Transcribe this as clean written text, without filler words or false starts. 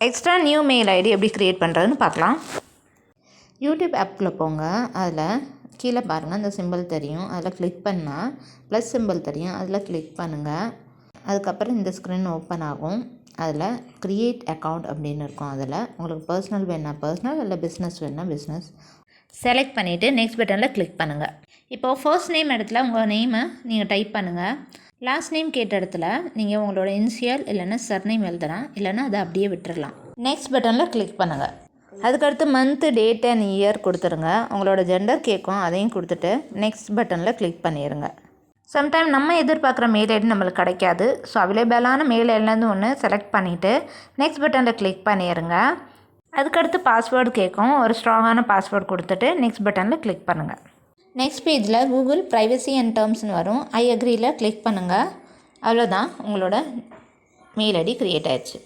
Extra new mail ID எப்படி create பண்ணுறதுன்னு பார்க்கலாம். யூடியூப் ஆப்குள்ளே போங்க. அதில் கீழே பாருங்கள், அந்த சிம்பிள் தெரியும். அதில் கிளிக் பண்ணால் ப்ளஸ் சிம்பிள் தெரியும். அதில் கிளிக் பண்ணுங்கள். அதுக்கப்புறம் இந்த ஸ்க்ரீன் ஓப்பன் ஆகும். அதில் க்ரியேட் அக்கௌண்ட் அப்படின்னு இருக்கும். அதில் உங்களுக்கு பர்சனல் வேணா பர்சனல், இல்லை பிஸ்னஸ் வேணா பிஸ்னஸ் செலக்ட் பண்ணிவிட்டு நெக்ஸ்ட் பட்டனில் கிளிக் பண்ணுங்கள். இப்போது ஃபர்ஸ்ட் நேம் இடத்துல உங்கள் நேமை நீங்கள் டைப் பண்ணுங்கள். லாஸ்ட் நேம் கேட்ட இடத்துல நீங்கள் உங்களோட இனிஷியல் இல்லைன்னா சர்நேம் எழுதலாம், இல்லைன்னா அதை அப்படியே விட்டுடலாம். நெக்ஸ்ட் பட்டனில் கிளிக் பண்ணுங்கள். அதுக்கடுத்து மந்த்து, டேட் அண்ட் இயர் கொடுத்துருங்க. உங்களோட ஜெண்டர் கேட்கும், அதையும் கொடுத்துட்டு நெக்ஸ்ட் பட்டனில் கிளிக் பண்ணிடுங்க. சம்டைம் நம்ம எதிர்பார்க்குற மெயில் ஐடி நம்மளுக்கு கிடைக்காது. ஸோ அவைலபிளான மெயில் ஐடிலேருந்து ஒன்று செலக்ட் பண்ணிவிட்டு நெக்ஸ்ட் பட்டனில் கிளிக் பண்ணிடுங்க. அதுக்கடுத்து பாஸ்வேர்டு கேட்கும். ஒரு ஸ்ட்ராங்கான பாஸ்வேர்டு கொடுத்துட்டு நெக்ஸ்ட் பட்டனில் கிளிக் பண்ணுங்கள். நெக்ஸ்ட் பேஜில் கூகுள் ப்ரைவசி அண்ட் டேர்ம்ஸ்னு வரும். ஐ அக்ரியில் கிளிக் பண்ணுங்கள். அவ்வளோதான், உங்களோட மெயில் ஐடி க்ரியேட் ஆயிடுச்சு.